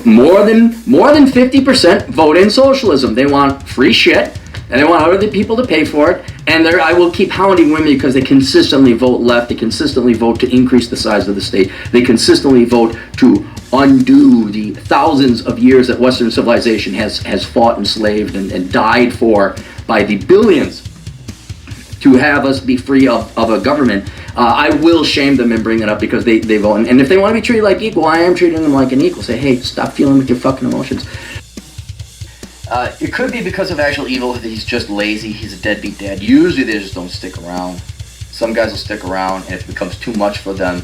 more than 50% vote in socialism. They want free shit, and they want other people to pay for it. And I will keep hounding women because they consistently vote left. They consistently vote to increase the size of the state. They consistently vote to undo the thousands of years that Western civilization has fought, enslaved, and died for by the billions to have us be free of a government. I will shame them and bring it up because they vote. And if they want to be treated like equal, I am treating them like an equal. Say, hey, stop feeling with your fucking emotions. It could be because of actual evil that he's just lazy. He's a deadbeat dad. Usually they just don't stick around. Some guys will stick around, and if it becomes too much for them,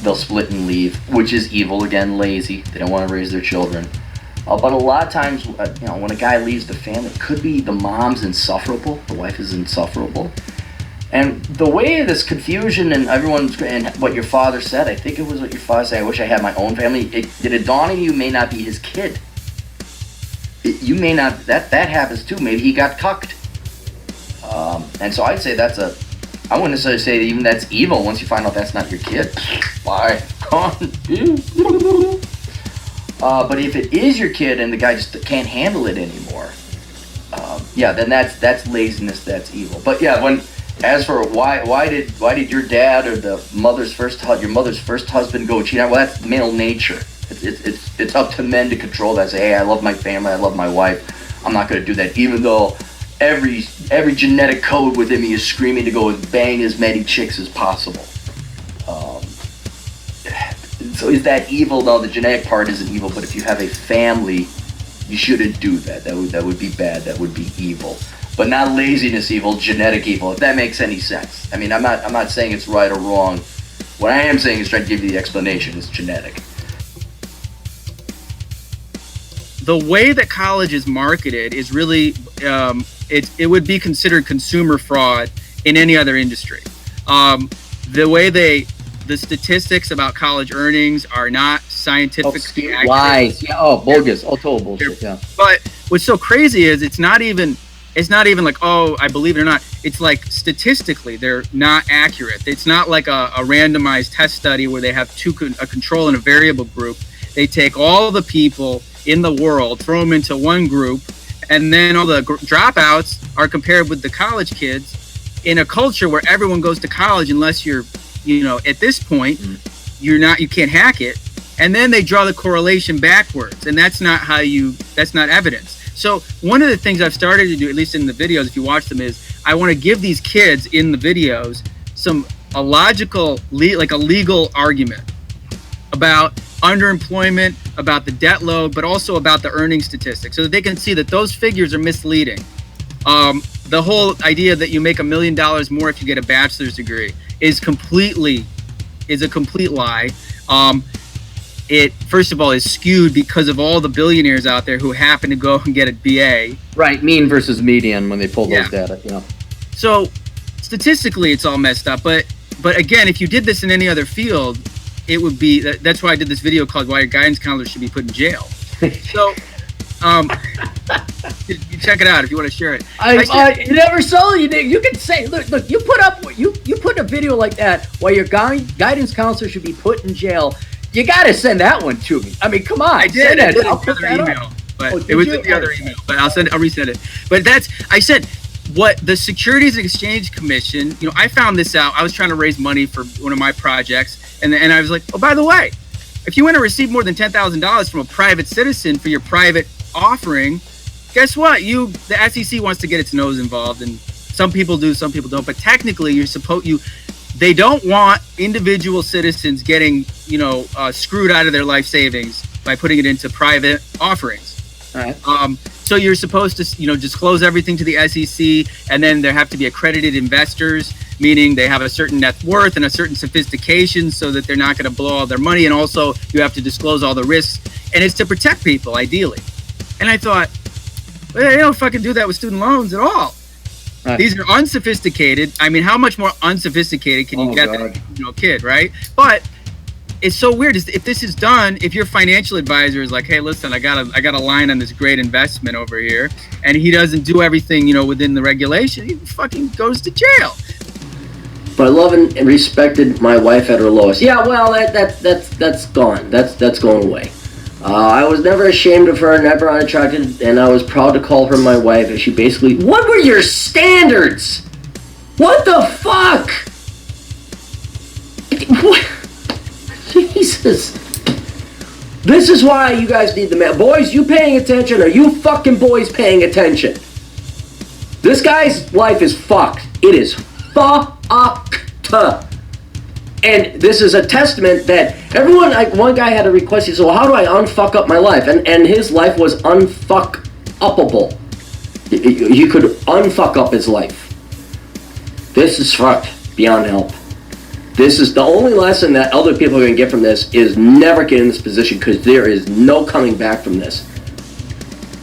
they'll split and leave, which is evil. Again, lazy. They don't want to raise their children. But a lot of times, when a guy leaves the family, it could be the mom's insufferable. The wife is insufferable. And the way this confusion and what your father said, I think it was what your father said, I wish I had my own family. Did it dawn on you may not be his kid? You may not, that happens too. Maybe he got cucked. And so I'd say I wouldn't necessarily say that even that's evil once you find out that's not your kid. Bye. But if it is your kid and the guy just can't handle it anymore, then that's laziness, that's evil. But yeah, as for why did your dad or your mother's first husband go cheat on? Well, that's male nature. It's up to men to control that. Say, hey, I love my family, I love my wife. I'm not going to do that, even though every genetic code within me is screaming to go and bang as many chicks as possible. So is that evil? No, the genetic part isn't evil. But if you have a family, you shouldn't do that. That would be bad. That would be evil. But not laziness evil, genetic evil. If that makes any sense. I mean, I'm not saying it's right or wrong. What I am saying is trying to give you the explanation. It's genetic. The way that college is marketed is really, it would be considered consumer fraud in any other industry. The way the statistics about college earnings are not scientifically accurate. Lies. Yeah. Bogus. Total bullshit. Yeah. But what's so crazy is it's not even like, oh, I believe it or not. It's like statistically they're not accurate. It's not like a randomized test study where they have a control and a variable group. They take all the people in the world, throw them into one group, and then all the dropouts are compared with the college kids in a culture where everyone goes to college unless you're, at this point, you can't hack it. And then they draw the correlation backwards, and that's not evidence. So one of the things I've started to do, at least in the videos, if you watch them, is I want to give these kids in the videos a legal argument about underemployment, about the debt load, but also about the earning statistics, so that they can see that those figures are misleading. The whole idea that you make $1 million more if you get a bachelor's degree is a complete lie. It, first of all, is skewed because of all the billionaires out there who happen to go and get a BA. Right, mean versus median when they pull those data. So statistically, it's all messed up. But again, if you did this in any other field, it would be. That's why I did this video called "Why Your Guidance Counselor Should Be Put in Jail." So, you check it out if you want to share it. You never saw you. You can say, look. You put a video like that. Why your guidance counselor should be put in jail. You got to send that one to me. I mean, come on. I did. I'll put that email, but it was in the other email. But I'll resend it. But I said what the Securities and Exchange Commission. I found this out. I was trying to raise money for one of my projects, and I was like, oh, by the way, if you want to receive more than $10,000 from a private citizen for your private offering, guess what? The SEC wants to get its nose involved, and some people do, some people don't. But technically, they don't want individual citizens getting, screwed out of their life savings by putting it into private offerings. All right. So you're supposed to, disclose everything to the SEC, and then there have to be accredited investors, meaning they have a certain net worth and a certain sophistication so that they're not going to blow all their money. And also you have to disclose all the risks, and it's to protect people, ideally. And I thought, well, they don't fucking do that with student loans at all. Right. These are unsophisticated. I mean, how much more unsophisticated can you get than a kid, right? But it's so weird. If this is done, if your financial advisor is like, hey, listen, I got a line on this great investment over here, and he doesn't do everything, within the regulation, he fucking goes to jail. But I love and respected my wife at her lowest. Yeah, well, that's gone. That's going away. I was never ashamed of her, never unattracted, and I was proud to call her my wife. And she basically, what were your standards? What the fuck? What? Jesus. This is why you guys need the man. Boys, you paying attention? Are you fucking boys paying attention? This guy's life is fucked. It is fucked. And this is a testament that everyone, like one guy had a request, he said, well, how do I unfuck up my life? And his life was unfuck-upable. He could unfuck up his life. This is fucked beyond help. This is the only lesson that other people are going to get from this is never get in this position because there is no coming back from this.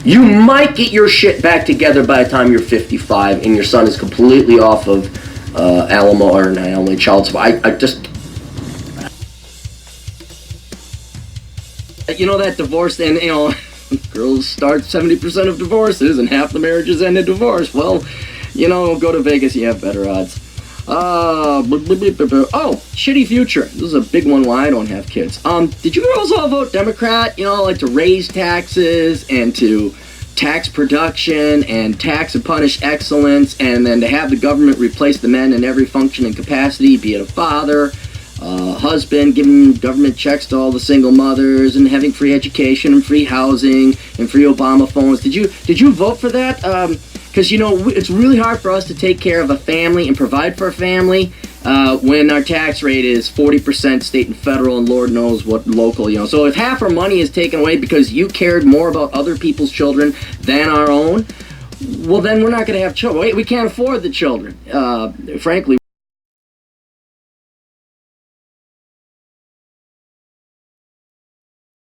You might get your shit back together by the time you're 55 and your son is completely off of alimony or not alimony, child support. I just, you know, that divorce, and you know, girls start 70% of divorces and half the marriages end in divorce. Well, you know, go to Vegas, you have better odds. Oh, shitty future. This is a big one why I don't have kids. Did you girls all vote Democrat? You know, like to raise taxes and to tax production and tax and punish excellence, and then to have the government replace the men in every function and capacity, be it a father, husband, giving government checks to all the single mothers, and having free education and free housing and free Obama phones. Did you vote for that? Because, you know, it's really hard for us to take care of a family and provide for a family when our tax rate is 40% state and federal and Lord knows what local, you know. So if half our money is taken away because you cared more about other people's children than our own, well, then we're not going to have children. We can't afford the children, frankly.